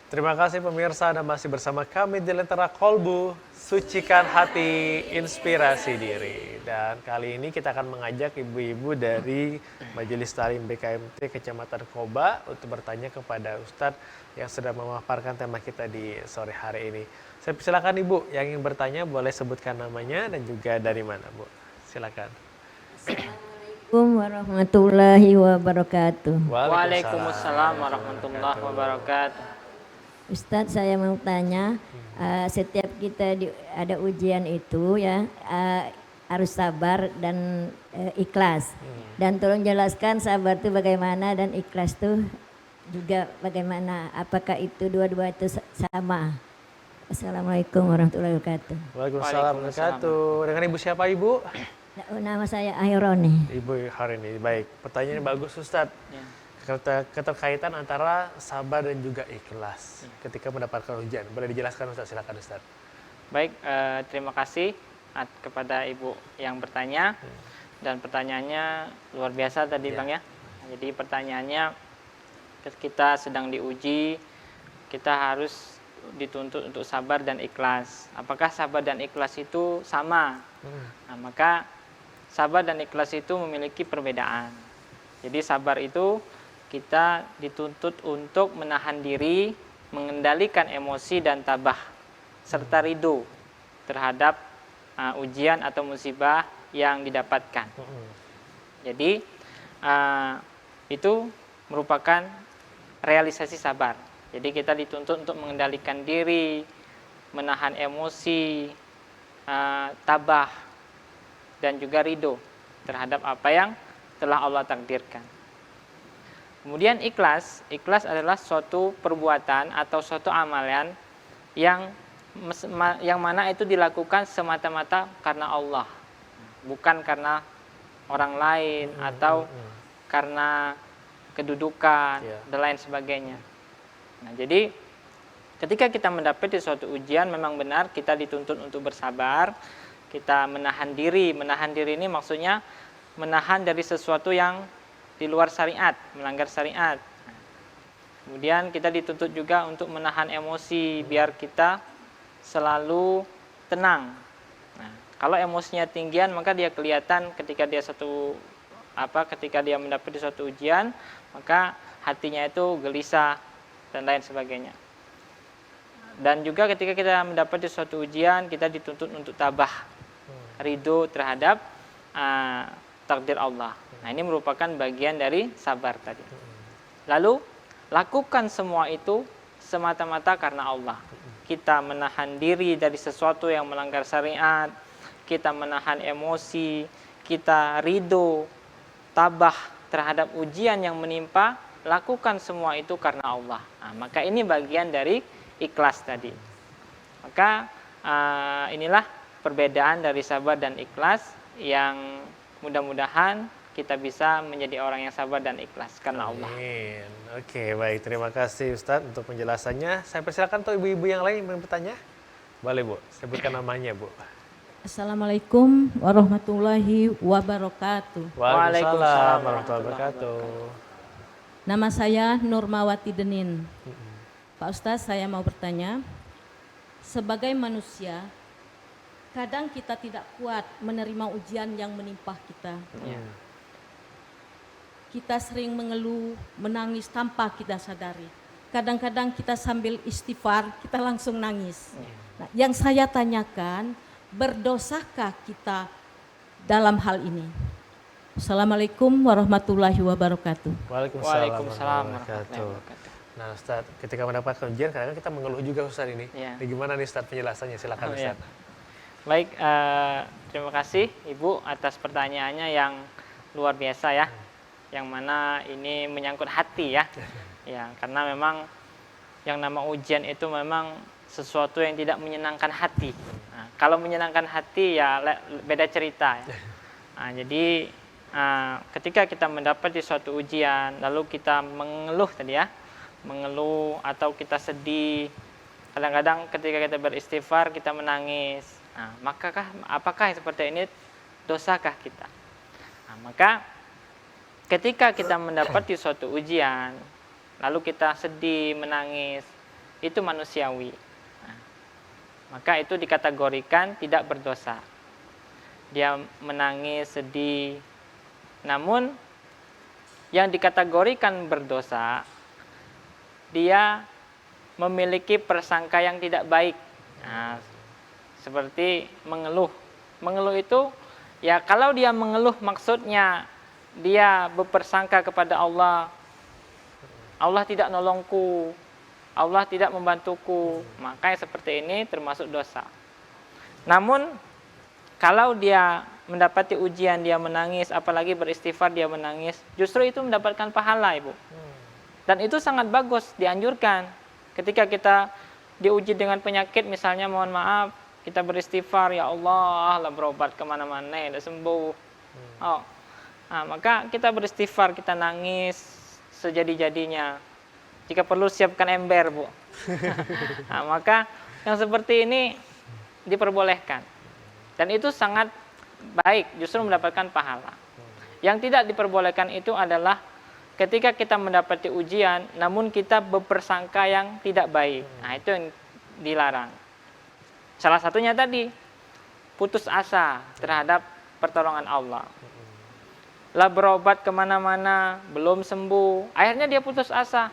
Terima kasih pemirsa, Anda masih bersama kami di Lentera Kolbu, Sucikan Hati, Inspirasi Diri. Dan kali ini kita akan mengajak ibu-ibu dari Majelis Talim BKMT Kecamatan Koba untuk bertanya kepada Ustadz yang sedang memaparkan tema kita di sore hari ini. Saya silakan Ibu, yang ingin bertanya boleh sebutkan namanya dan juga dari mana Bu. Silakan. Assalamualaikum Assalamualaikum warahmatullahi wabarakatuh. Waalaikumsalam warahmatullahi wabarakatuh. Ustadz, saya mau tanya, setiap kita ada ujian itu ya harus sabar dan ikhlas. Dan tolong jelaskan sabar itu bagaimana dan ikhlas itu juga bagaimana. Apakah itu dua-dua itu sama? Assalamualaikum warahmatullahi wabarakatuh. Waalaikumsalam wabarakatuh. Dengan ibu siapa ibu? Nama saya Aironi. Ibu hari ini. Baik, pertanyaannya bagus Ustadz. Ya. Keterkaitan antara sabar dan juga ikhlas ketika mendapatkan ujian. Boleh dijelaskan Ustadz? Silakan Ustadz. Baik, terima kasih kepada ibu yang bertanya. Dan pertanyaannya luar biasa tadi Bang ya. Jadi pertanyaannya, kita sedang diuji, kita harus dituntut untuk sabar dan ikhlas. Apakah sabar dan ikhlas itu sama? Nah, maka sabar dan ikhlas itu memiliki perbedaan. Jadi sabar itu kita dituntut untuk menahan diri, mengendalikan emosi dan tabah, serta ridho terhadap ujian atau musibah yang didapatkan. Jadi itu merupakan realisasi sabar. Jadi kita dituntut untuk mengendalikan diri, menahan emosi, tabah, dan juga ridho terhadap apa yang telah Allah takdirkan. Kemudian ikhlas adalah suatu perbuatan atau suatu amalan yang mana itu dilakukan semata-mata karena Allah, bukan karena orang lain atau karena kedudukan dan lain sebagainya. Nah, jadi ketika kita mendapati suatu ujian, memang benar kita dituntut untuk bersabar, kita menahan diri. Menahan diri ini maksudnya menahan dari sesuatu yang di luar syariat, melanggar syariat. Kemudian kita dituntut juga untuk menahan emosi biar kita selalu tenang. Nah, kalau emosinya tinggian, maka dia kelihatan ketika dia mendapati suatu ujian, maka hatinya itu gelisah dan lain sebagainya. Dan juga ketika kita mendapati suatu ujian, kita dituntut untuk tabah, ridho terhadap takdir Allah. Nah, ini merupakan bagian dari sabar tadi. Lalu lakukan semua itu semata-mata karena Allah. Kita menahan diri dari sesuatu yang melanggar syariat, kita menahan emosi, kita ridho, tabah terhadap ujian yang menimpa, lakukan semua itu karena Allah. Nah, maka ini bagian dari ikhlas tadi. Maka inilah perbedaan dari sabar dan ikhlas yang mudah-mudahan kita bisa menjadi orang yang sabar dan ikhlas karena Allah. Amin. Oke, baik. Terima kasih Ustadz untuk penjelasannya. Saya persilakan tuh ibu-ibu yang lain yang bertanya. Boleh Bu, sebutkan namanya Bu. Assalamualaikum warahmatullahi wabarakatuh. Waalaikumsalam warahmatullahi wabarakatuh. Nama saya Nurmawati Denin. Pak Ustadz, saya mau bertanya, sebagai manusia, kadang kita tidak kuat menerima ujian yang menimpa kita. Kita sering mengeluh, menangis tanpa kita sadari. Kadang-kadang kita sambil istighfar, kita langsung nangis. Nah, yang saya tanyakan, berdosakah kita dalam hal ini? Assalamualaikum warahmatullahi wabarakatuh. Waalaikumsalam warahmatullahi wabarakatuh. Nah Ustadz, ketika mendapatkan ujian, kadang-kadang kita mengeluh juga Ustadz ini. Ya. Gimana nih Ustadz penjelasannya? Silakan Ustadz. Ya. Baik, terima kasih Ibu atas pertanyaannya yang luar biasa ya. Yang mana ini menyangkut hati ya. Ya, karena memang yang nama ujian itu memang sesuatu yang tidak menyenangkan hati. Nah, kalau menyenangkan hati ya beda cerita ya. Nah, jadi ketika kita mendapati suatu ujian, lalu kita mengeluh tadi ya, mengeluh atau kita sedih, kadang-kadang ketika kita beristighfar kita menangis. Nah, apakah seperti ini dosakah kita? Nah, maka ketika kita mendapati suatu ujian, lalu kita sedih, menangis, itu manusiawi. Nah, maka itu dikategorikan tidak berdosa. Dia menangis, sedih. Namun yang dikategorikan berdosa, dia memiliki prasangka yang tidak baik. Nah, seperti mengeluh. Mengeluh itu ya kalau dia mengeluh maksudnya dia berpersangka kepada Allah, Allah tidak nolongku, Allah tidak membantuku, maka yang seperti ini termasuk dosa. Namun kalau dia mendapati ujian, dia menangis, apalagi beristighfar dia menangis, justru itu mendapatkan pahala, Ibu. Dan itu sangat bagus, dianjurkan. Ketika kita diuji dengan penyakit, misalnya mohon maaf, kita beristighfar, ya Allah, lah berobat kemana-mana, udah sembuh. Oh, nah, maka kita beristighfar, kita nangis sejadi-jadinya. Jika perlu siapkan ember, Bu. Nah, maka yang seperti ini diperbolehkan. Dan itu sangat baik, justru mendapatkan pahala. Yang tidak diperbolehkan itu adalah ketika kita mendapati ujian, namun kita berpersangka yang tidak baik. Nah, itu yang dilarang. Salah satunya tadi, putus asa terhadap pertolongan Allah. Lah berobat kemana-mana, belum sembuh. Akhirnya dia putus asa.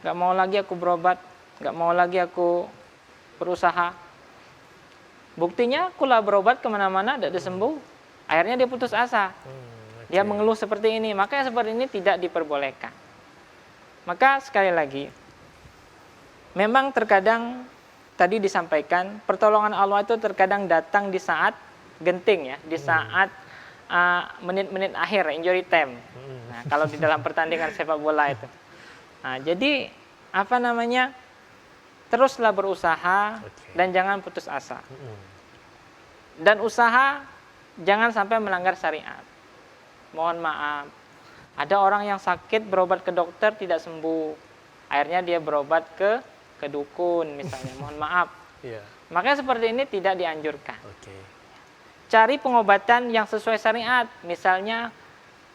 Gak mau lagi aku berobat, gak mau lagi aku berusaha. Buktinya aku lah berobat kemana-mana, tidak sembuh. Akhirnya dia putus asa. Dia mengeluh seperti ini, makanya seperti ini tidak diperbolehkan. Maka sekali lagi, memang terkadang tadi disampaikan pertolongan Allah itu terkadang datang di saat genting ya, di saat menit-menit akhir, injury time. Nah, kalau di dalam pertandingan sepak bola itu. Nah, jadi apa namanya? Teruslah berusaha dan jangan putus asa. Dan usaha jangan sampai melanggar syariat. Mohon maaf, ada orang yang sakit berobat ke dokter tidak sembuh, akhirnya dia berobat ke dukun misalnya. Mohon maaf. Makanya seperti ini tidak dianjurkan. Cari pengobatan yang sesuai syariat, misalnya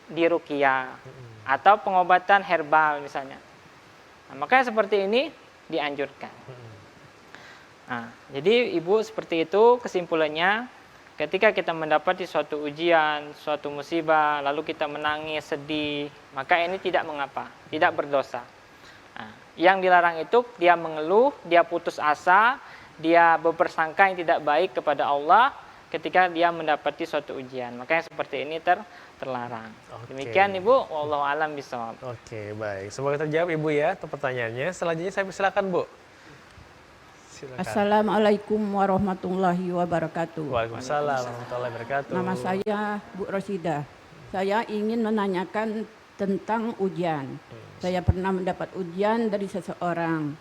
di ruqyah atau pengobatan herbal misalnya. Nah, makanya seperti ini dianjurkan. Nah, jadi Ibu seperti itu kesimpulannya. Ketika kita mendapati suatu ujian, suatu musibah, lalu kita menangis, sedih, maka ini tidak mengapa, tidak berdosa. Nah, yang dilarang itu dia mengeluh, dia putus asa, dia berpersangka yang tidak baik kepada Allah ketika dia mendapati suatu ujian. Makanya seperti ini terlarang. Demikian Ibu, wallahu a'lam bishawab. Oke, baik. Semoga terjawab Ibu ya untuk pertanyaannya. Selanjutnya saya silakan Bu. Silakan. Assalamualaikum warahmatullahi wabarakatuh. Waalaikumsalam warahmatullahi wabarakatuh. Nama saya Bu Rosida. Saya ingin menanyakan tentang ujian. Saya pernah mendapat ujian dari seseorang.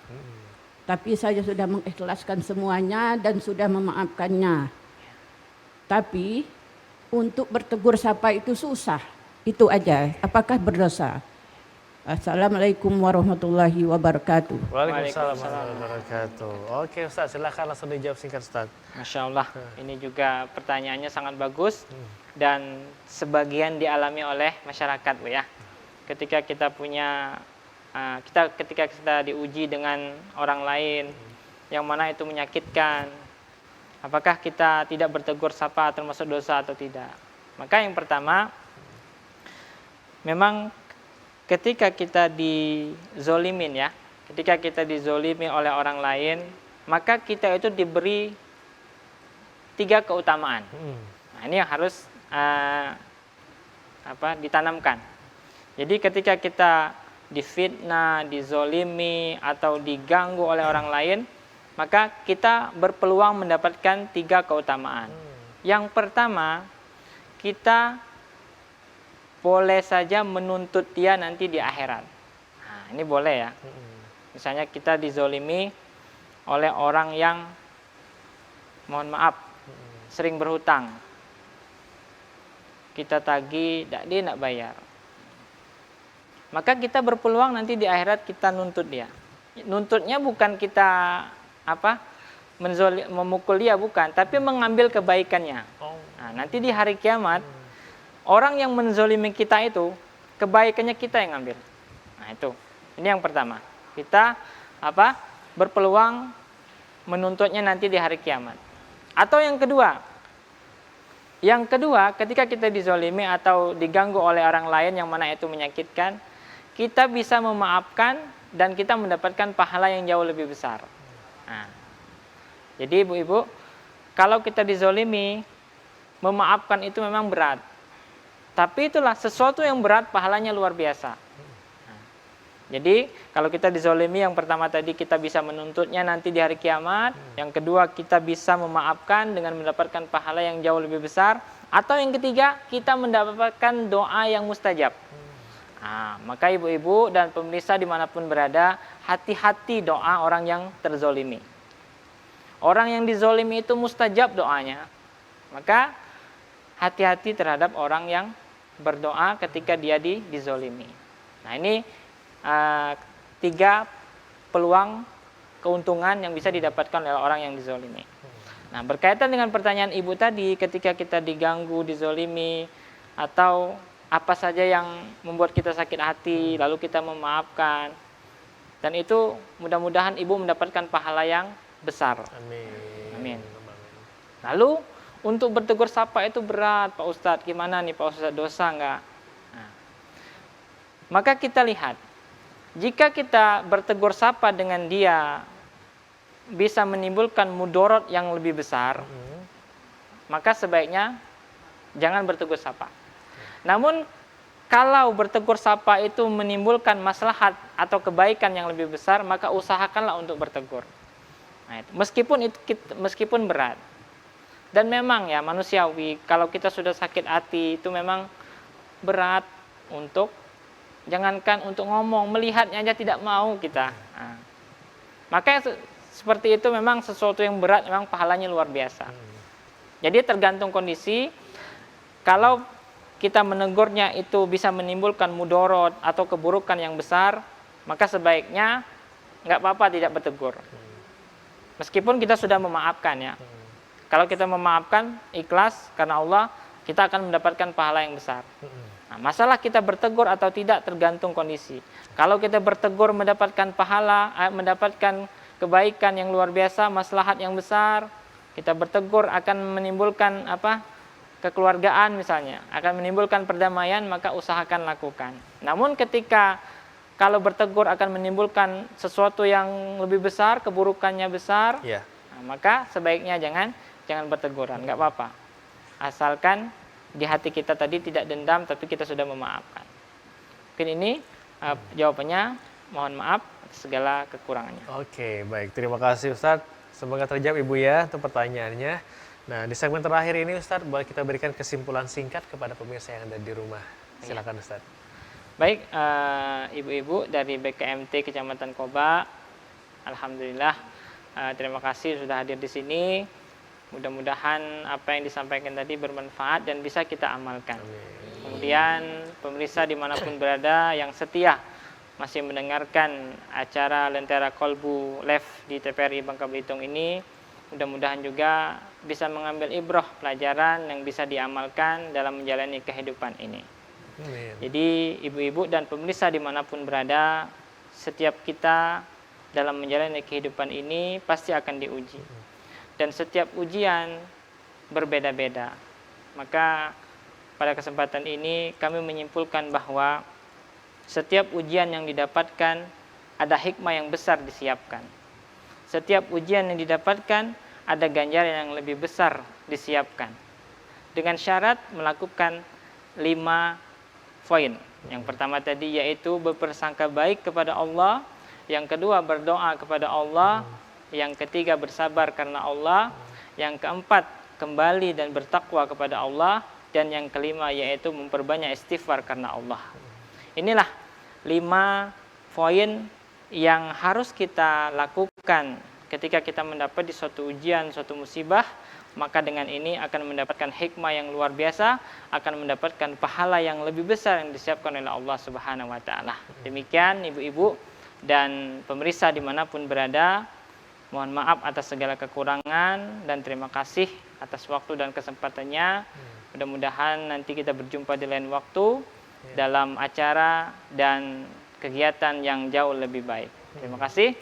Tapi saya sudah mengikhlaskan semuanya dan sudah memaafkannya. Tapi untuk bertegur sapa itu susah. Itu aja. Apakah berdosa? Assalamualaikum warahmatullahi wabarakatuh. Waalaikumsalam warahmatullahi wabarakatuh. Oke Ustaz, silakan langsung dijawab singkat Ustaz. Masya Allah, ini juga pertanyaannya sangat bagus dan sebagian dialami oleh masyarakat, Bu ya. Ketika kita punya, ketika kita diuji dengan orang lain, yang mana itu menyakitkan, apakah kita tidak bertegur sapa termasuk dosa atau tidak? Maka yang pertama, memang ketika kita dizolimin ya, ketika kita dizolimi oleh orang lain, maka kita itu diberi 3 keutamaan. Nah, ini yang harus ditanamkan. Jadi ketika kita difitnah, dizolimi atau diganggu oleh orang lain, maka kita berpeluang mendapatkan 3 keutamaan. Yang pertama, kita boleh saja menuntut dia nanti di akhirat. Nah, ini boleh ya. Misalnya kita dizolimi oleh orang yang, mohon maaf, sering berhutang. Kita tagih, dia tidak bayar. Maka kita berpeluang nanti di akhirat kita nuntut dia. Nuntutnya bukan kita memukul dia, bukan, tapi mengambil kebaikannya. Nah, nanti di hari kiamat, orang yang menzolimi kita itu, kebaikannya kita yang ambil. Nah itu, ini yang pertama. Kita berpeluang menuntutnya nanti di hari kiamat. Atau yang kedua, ketika kita dizolimi atau diganggu oleh orang lain yang mana itu menyakitkan, kita bisa memaafkan dan kita mendapatkan pahala yang jauh lebih besar. Nah, jadi ibu-ibu, kalau kita dizolimi, memaafkan itu memang berat. Tapi itulah sesuatu yang berat, pahalanya luar biasa. Nah, jadi kalau kita dizolimi, yang pertama tadi kita bisa menuntutnya nanti di hari kiamat. Yang kedua, kita bisa memaafkan dengan mendapatkan pahala yang jauh lebih besar. Atau yang ketiga, kita mendapatkan doa yang mustajab. Nah, maka ibu-ibu dan pemirsa dimanapun berada, hati-hati doa orang yang terzolimi. Orang yang dizolimi itu mustajab doanya. Maka hati-hati terhadap orang yang berdoa ketika dia dizolimi. Nah, ini 3 peluang keuntungan yang bisa didapatkan oleh orang yang dizolimi. Nah, berkaitan dengan pertanyaan ibu tadi, ketika kita diganggu, dizolimi, atau apa saja yang membuat kita sakit hati, lalu kita memaafkan, dan itu mudah-mudahan ibu mendapatkan pahala yang besar. Amin. Lalu untuk bertegur sapa itu berat, Pak Ustadz. Gimana nih Pak Ustadz, dosa enggak? Nah, maka kita lihat, jika kita bertegur sapa dengan dia bisa menimbulkan mudorot yang lebih besar, maka sebaiknya jangan bertegur sapa. Namun kalau bertegur sapa itu menimbulkan maslahat atau kebaikan yang lebih besar, maka usahakanlah untuk bertegur. Nah, meskipun berat. Dan memang ya manusiawi, kalau kita sudah sakit hati itu memang berat untuk, jangankan untuk ngomong, melihatnya aja tidak mau kita. Nah, makanya seperti itu memang sesuatu yang berat, memang pahalanya luar biasa. Jadi tergantung kondisi. Kalau kita menegurnya itu bisa menimbulkan mudorot atau keburukan yang besar, maka sebaiknya nggak apa-apa tidak bertegur. Meskipun kita sudah memaafkan ya. Kalau kita memaafkan ikhlas karena Allah, kita akan mendapatkan pahala yang besar. Nah, masalah kita bertegur atau tidak tergantung kondisi. Kalau kita bertegur mendapatkan pahala, mendapatkan kebaikan yang luar biasa, maslahat yang besar, kita bertegur akan menimbulkan kekeluargaan misalnya, akan menimbulkan perdamaian, maka usahakan lakukan. Namun ketika kalau bertegur akan menimbulkan sesuatu yang lebih besar, keburukannya besar, nah, maka sebaiknya jangan berteguran, nggak apa-apa. Asalkan di hati kita tadi tidak dendam, tapi kita sudah memaafkan. Mungkin ini jawabannya. Mohon maaf atas segala kekurangannya. Oke, baik. Terima kasih Ustadz. Semoga terjawab Ibu ya untuk pertanyaannya. Nah, di segmen terakhir ini Ustadz, boleh kita berikan kesimpulan singkat kepada pemirsa yang ada di rumah. Silakan Ustadz. Baik, ibu-ibu dari BKMT Kecamatan Koba, alhamdulillah, terima kasih sudah hadir di sini. Mudah-mudahan apa yang disampaikan tadi bermanfaat dan bisa kita amalkan. Kemudian pemirsa dimanapun berada yang setia masih mendengarkan acara Lentera Kolbu Live di TVRI Bangka Belitung ini, mudah-mudahan juga bisa mengambil ibrah pelajaran yang bisa diamalkan dalam menjalani kehidupan ini. Jadi ibu-ibu dan pemirsa dimanapun berada, setiap kita dalam menjalani kehidupan ini pasti akan diuji. Dan setiap ujian berbeda-beda. Maka pada kesempatan ini kami menyimpulkan bahwa setiap ujian yang didapatkan ada hikmah yang besar disiapkan. Setiap ujian yang didapatkan ada ganjaran yang lebih besar disiapkan. Dengan syarat melakukan 5 poin. Yang pertama tadi yaitu berprasangka baik kepada Allah, yang kedua berdoa kepada Allah, yang ketiga bersabar karena Allah, yang keempat kembali dan bertakwa kepada Allah, dan yang kelima yaitu memperbanyak istighfar karena Allah. Inilah 5 poin yang harus kita lakukan ketika kita mendapat di suatu ujian, suatu musibah. Maka dengan ini akan mendapatkan hikmah yang luar biasa, akan mendapatkan pahala yang lebih besar yang disiapkan oleh Allah Subhanahu wa Ta'ala. Demikian ibu-ibu dan pemirsa dimanapun berada, mohon maaf atas segala kekurangan dan terima kasih atas waktu dan kesempatannya. Mudah-mudahan nanti kita berjumpa di lain waktu dalam acara dan kegiatan yang jauh lebih baik. Terima kasih.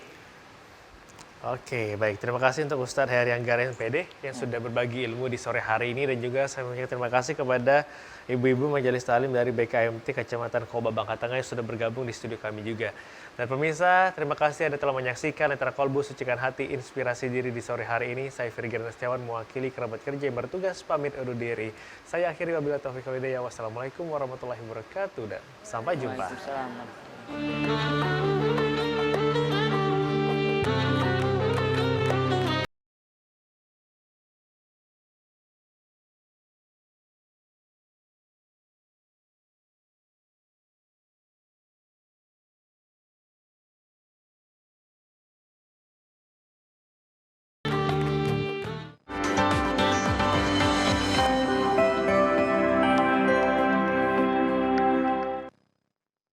Oke, baik. Terima kasih untuk Ustadz Heri Anggara PD yang sudah berbagi ilmu di sore hari ini, dan juga saya mengucapkan terima kasih kepada ibu-ibu Majelis Ta'lim dari BKMT Kecamatan Koba, Bangka Tengah yang sudah bergabung di studio kami juga. Dan pemirsa, terima kasih Anda telah menyaksikan Lentera Kolbu Sucikan Hati Inspirasi Diri di sore hari ini. Saya Firgi Setiawan mewakili kerabat kerja yang bertugas pamit undur diri. Saya akhiri wabillahi taufiq wal hidayah. Wassalamualaikum warahmatullahi wabarakatuh dan sampai jumpa. Waalaikumsalam.